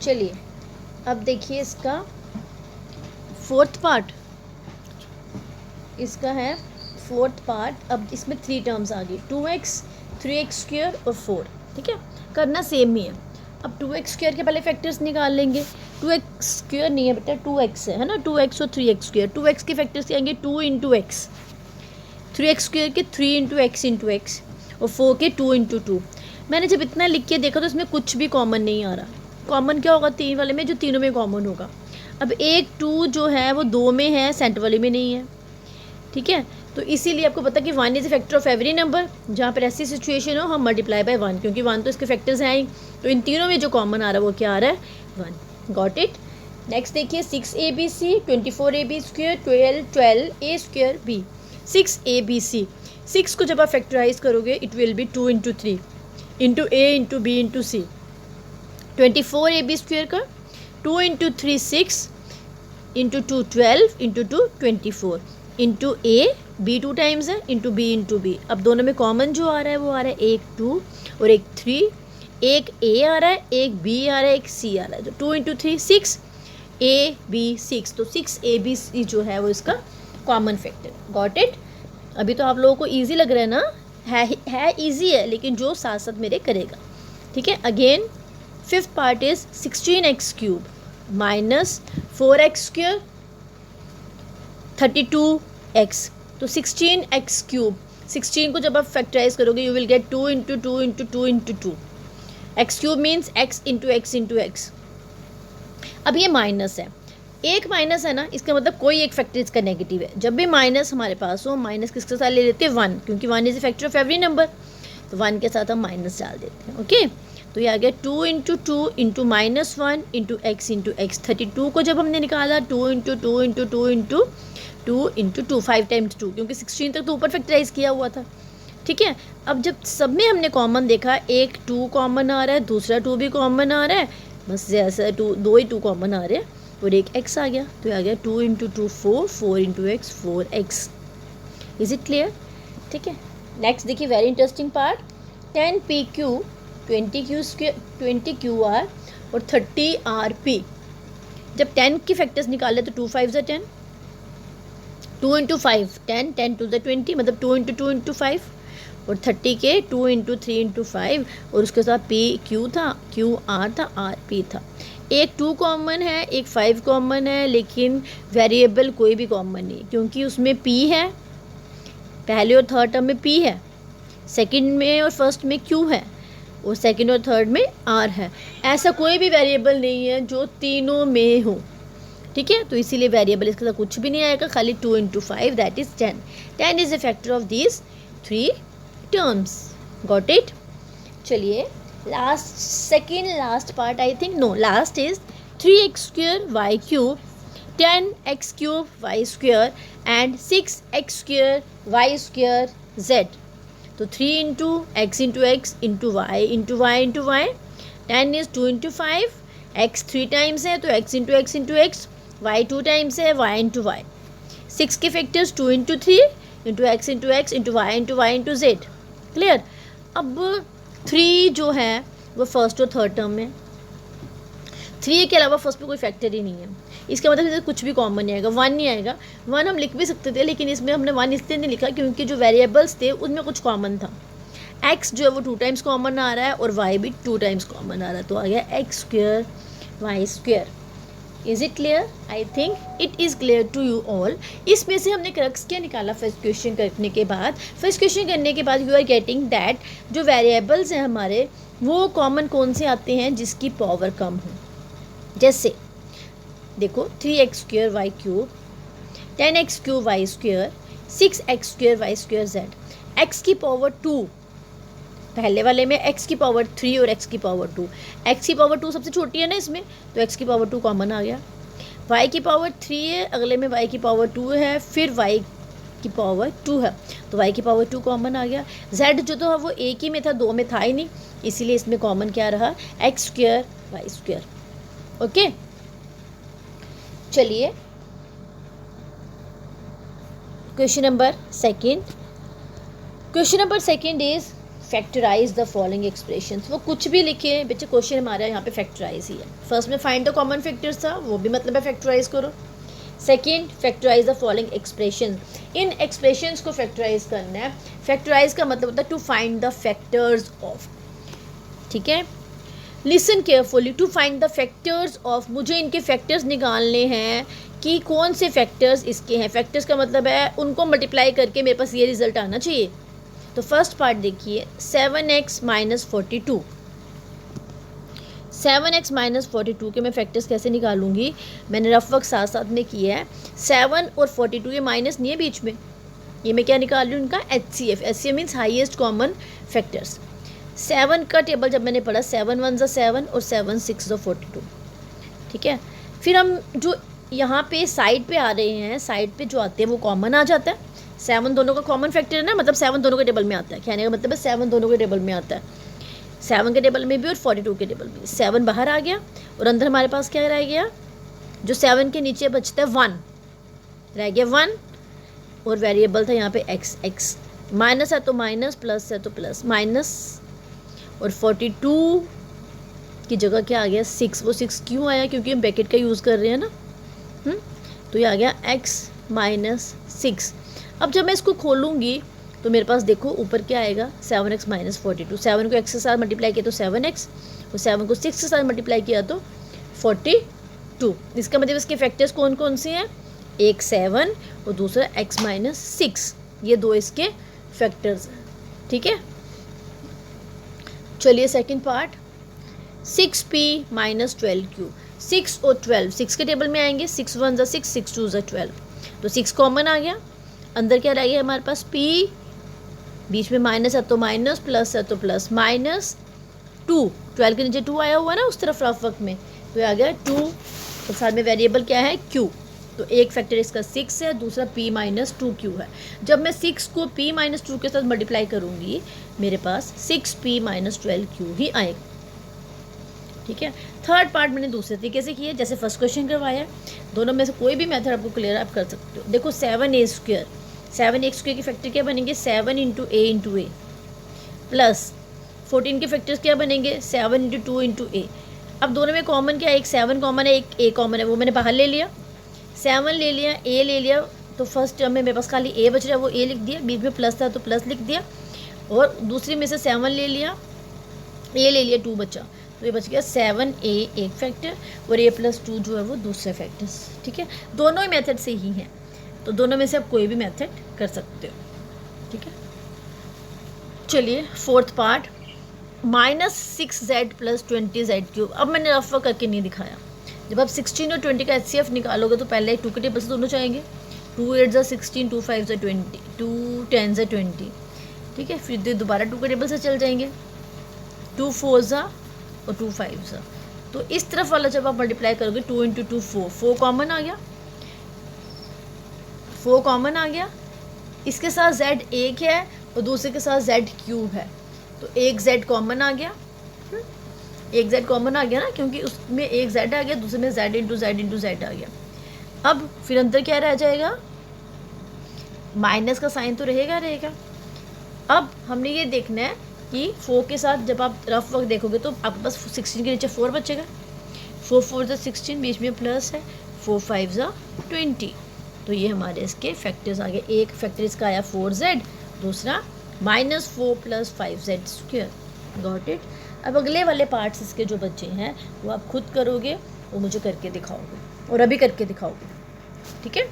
चलिए अब देखिए इसका फोर्थ पार्ट, इसका है फोर्थ पार्ट। अब इसमें 3 टर्म्स आ गई, 2x, 3x स्क्वायर और 4। ठीक है, करना सेम ही है। अब 2x स्क्वायर के पहले फैक्टर्स निकाल लेंगे। 2x स्क्वायर नहीं है बेटा, 2x है ना, 2x और 3x स्क्वायर। 2x के फैक्टर्स क्या आएंगे, 2 इंटू एक्स। 3x स्क्वायर के 3 इंटू एक्स और 4 के 2 इंटू 2। मैंने जब इतना लिख के देखा तो इसमें कुछ भी कॉमन नहीं आ रहा। कॉमन क्या होगा 3 वाले में, जो तीनों में कॉमन होगा। अब एक 2 जो है वो 2 में है, सेंटर वाले में नहीं है। ठीक है, तो इसीलिए आपको पता कि 1 is a factor of every number. जहाँ पर ऐसी सिचुएशन हो हम मल्टीप्लाई बाय 1, क्योंकि 1 तो इसके फैक्टर्स हैं ही। तो इन तीनों में जो कॉमन आ रहा है वो क्या आ रहा है, 1। Got it. नेक्स्ट देखिए 6abc, 24ab square, 12a square b। 6abc, 6 को जब आप फैक्टराइज करोगे it will be 2 into 3 into a into b into c। 24ab square का 2 into 3 6 into 2 12 into 2 24 into a, b 2 times है, इंटू b इंटू b। अब दोनों में common जो आ रहा है वो आ रहा है एक 2 और एक 3। एक a आ रहा है, एक b आ रहा है, एक c आ रहा है। तो 2 इंटू 3 6, a b 6, तो 6abc जो है वो इसका कॉमन फैक्टर। Got it. अभी तो आप लोगों को ईजी लग रहा है ना, है ईजी है, लेकिन जो साथ साथ मेरे करेगा। ठीक है, again fifth part is 16x cube minus 4x square 32x। तो 16x क्यूब, 16 को जब आप फैक्टराइज करोगे you will get 2 into 2 into 2 into 2। X cube means x into x into x. अब ये माइनस है, एक माइनस है ना, इसका मतलब कोई एक फैक्टर इसका नेगेटिव है। जब भी माइनस हमारे पास हो, माइनस किसके साथ ले लेते हैं, 1, क्योंकि 1 is a factor of every number. तो 1 के साथ हम माइनस डाल देते हैं। ओके, तो ये आ गया 2 into 2 into minus 1 into x into x. 32 को जब हमने निकाला 2 into 2 into 2 into 2 into 2, 5 times 2, क्योंकि 16 तक तो ऊपर फैक्टराइज किया हुआ था। ठीक है, अब जब सब में हमने कॉमन देखा, एक 2 कॉमन आ रहा है, दूसरा 2 भी कॉमन आ रहा है, बस जैसा 2 ही 2 कॉमन आ रहे हैं और एक x आ गया। तो आ गया 2 into 2 4, 4 into x 4x। Is it clear? ठीक है, नेक्स्ट देखिए very interesting part. 10pq 20q square 20qr और 30rp। जब 10 की फैक्टर्स निकाले तो 2 5 ज़ा 10, 2 इंटू 5 10, 10 टू ज़ा 20, मतलब 2 इंटू 2 इंटू 5, और 30 के 2 इंटू 3 इंटू 5, और उसके साथ p q था, q r था, r p था। एक 2 कॉमन है, एक 5 कॉमन है, लेकिन वेरिएबल कोई भी कॉमन नहीं, क्योंकि उसमें p है, पहले और थर्ड टर्म में p है, सेकंड में और फर्स्ट में q है, और सेकंड और थर्ड में r है। ऐसा कोई भी वेरिएबल नहीं है जो तीनों में हो। ठीक है, तो इसीलिए वेरिएबल इसके साथ कुछ भी नहीं आएगा, खाली 2 into 5 that is 10। 10 is a factor of these 3 terms. Got it. चलिए last, second last part I think, no last is 3x square y cube 10x cube y square and 6x square y square z। तो 3 into x into x into y into y into y. 10 is 2 into 5, x 3 times है तो x into x into x, y 2 times है, y into y. 6 के factors 2 into 3 into x into y into z। Clear? अब 3 जो है वो first और third term में, 3 के अलावा फर्स्ट में कोई फैक्टर ही नहीं है, इसका मतलब इससे कुछ भी कॉमन नहीं आएगा, 1 नहीं आएगा। 1 हम लिख भी सकते थे, लेकिन इसमें हमने 1 इसलिए नहीं लिखा क्योंकि जो वेरिएबल्स थे उनमें कुछ कॉमन था। x जो है वो 2 टाइम्स कॉमन आ रहा है और y भी 2 टाइम्स कॉमन आ रहा है, तो आ गया x square y square. Is it clear? I think it is clear to you all. इसमें से हमने क्रक्स क्या निकाला फर्स्ट क्वेश्चन करने के बाद? फर्स्ट क्वेश्चन करने के बाद यू आर गेटिंग दैट जो वेरिएबल्स हैं हमारे वो कॉमन कौन से आते हैं जिसकी पावर कम हो। जैसे देखो 3x square y cube, 10x cube y square, 6x square y square z. x की पावर 2, पहले वाले में x की पावर 3 और x की पावर 2। x की पावर 2 सबसे छोटी है ना इसमें, तो x की पावर 2 कॉमन आ गया। y की पावर 3 है, अगले में y की पावर 2 है, फिर y की पावर 2 है, तो y की पावर 2 कॉमन आ गया। z जो तो वो एक ही में था, 2 में था ही नहीं, इसीलिए इसमें कॉमन क्या रहा, x square y square. Okay, चलिए question number second. Question number second is factorize the following expressions. वो कुछ भी लिखे बच्चे, क्वेश्चन हमारा यहाँ पे फैक्टराइज ही है। फर्स्ट में फाइंड द कॉमन फैक्टर्स था, वो भी मतलब है फैक्टराइज करो। Second, factorise the following expression. इन एक्सप्रेशंस को फैक्टराइज करना है। फैक्टराइज का मतलब होता है to find the factors of. ठीक है, listen carefully, to find the factors of, मुझे इनके फैक्टर्स निकालने हैं कि कौन से फैक्टर्स इसके हैं। फैक्टर्स का मतलब है उनको मल्टीप्लाई करके मेरे पास ये रिजल्ट आना चाहिए। तो फर्स्ट पार्ट देखिए, 7x माइनस 42। 7x माइनस 42 के मैं फैक्टर्स कैसे निकालूंगी, मैंने रफ वर्क साथ साथ में किया है। 7 और 42 ये माइनस नहीं है बीच में, ये मैं क्या निकाल रही हूँ, उनका HCF। HCF means highest common factors. 7 का टेबल जब मैंने पढ़ा, 7 1 7 और 7 6 42। ठीक है, फिर हम जो यहाँ पे साइड पे आ रहे हैं, साइड पे जो आते हैं वो कॉमन आ जाता है। 7 दोनों का कॉमन फैक्टर है ना, मतलब 7 दोनों के टेबल में आता है। कहने का मतलब है 7 दोनों के टेबल में आता है, 7 के टेबल में भी और 42 के टेबल में। 7 बाहर आ गया और अंदर हमारे पास क्या रह गया, जो 7 के नीचे बचता है 1 रह गया, 1। और वेरिएबल था यहाँ पे x माइनस है तो माइनस, प्लस है तो प्लस, माइनस। और 42 की जगह क्या आ गया, 6। वो 6 क्यों आया, क्योंकि हम ब्रैकेट का यूज़ कर रहे हैं ना। तो ये आ गया x माइनस 6। अब जब मैं इसको खोलूँगी तो मेरे पास देखो ऊपर क्या आएगा, 7x माइनस 42। 7 को x के साथ मल्टीप्लाई किया तो 7x, और 7 को 6 के साथ मल्टीप्लाई किया तो 42। इसका मतलब इसके फैक्टर्स कौन कौन से हैं, एक 7 और दूसरा x माइनस 6, ये दो इसके फैक्टर्स हैं। ठीक है, चलिए second part, 6p minus 12q। 6 और 12 6 के टेबल में आएंगे, 6 1 ज़ा 6, 6 2 ज़ा 12। तो 6 कॉमन आ गया, अंदर क्या रह गया हमारे पास, p, बीच में माइनस है तो माइनस, प्लस है तो प्लस, माइनस 2। 12 के नीचे 2 आया हुआ ना उस तरफ रफ वर्क में, तो आ गया 2। तो साथ में वेरिएबल क्या है, q। तो एक फैक्टर इसका 6 है, दूसरा p माइनस 2q है। जब मैं 6 को p माइनस 2 के साथ मल्टीप्लाई करूँगी, मेरे पास 6p माइनस 12q ही आएगा। ठीक है, थर्ड पार्ट मैंने दूसरे तरीके से किया, जैसे फर्स्ट क्वेश्चन करवाया। दोनों में से कोई भी मेथड आपको क्लियर आप कर सकते हो। देखो 7a स्क्वायर, 7a स्क्वायर के फैक्टर क्या बनेंगे, 7 इंटू a प्लस 14 के फैक्टर्स क्या बनेंगे, 7 इंटू 2 इंटू a। अब दोनों में कॉमन क्या है, एक 7 कॉमन है, एक a कॉमन है, वो मैंने बाहर ले लिया। 7 ले लिया, a ले लिया, तो फर्स्ट टर्म में मेरे पास खाली a बच रहा है, वो a लिख दिया, बीच में प्लस था तो प्लस लिख दिया। और दूसरी में से 7 ले लिया, a ले लिया, 2 बचा, तो ये बच गया 7a एक फैक्टर और a प्लस 2 जो है वो दूसरे फैक्टर्स। ठीक है, दोनों ही मेथड से ही हैं, तो दोनों में से आप कोई भी मेथड कर सकते हो। ठीक है, चलिए fourth part, minus 6z plus 20z3। अब मैंने रफ वर्क करके नहीं दिखाया। जब आप 16 और 20 का HCF निकालोगे तो पहले 2 के टेबल से दोनों जाएंगे, 2 8 ज़ा 16, 2 5 ज़ा 20, 2 10 ज़ा 20। ठीक है, फिर दोबारा 2 के टेबल से चल जाएंगे, 2 4 ज़ा और 2 5 ज़ा। तो इस तरफ वाला जब आप मल्टीप्लाई करोगे, 2 इंटू 2 4, 4 कॉमन आ गया, 4 कॉमन आ गया। इसके साथ z एक है और दूसरे के साथ z क्यूब है, तो एक z कॉमन आ गया। एक z कॉमन आ गया ना, क्योंकि उसमें एक z आ गया, दूसरे में z इंटू z आ गया। अब फिर अंदर क्या रह जाएगा, माइनस का साइन तो रहेगा। अब हमने ये देखना है कि 4 के साथ जब आप रफ वर्क देखोगे तो आपके पास 16 के नीचे 4 बचेगा, 4 4 ज़ा 16, बीच में प्लस है, 4 5 ज़ा 20। तो ये हमारे इसके फैक्टर्स आ गए। एक फैक्टर इसका आया 4z, दूसरा minus 4 plus 5z square. Got it. अब अगले वाले पार्ट्स इसके जो बच्चे हैं वो आप खुद करोगे, वो मुझे करके दिखाओगे और अभी करके दिखाओगे। ठीक है।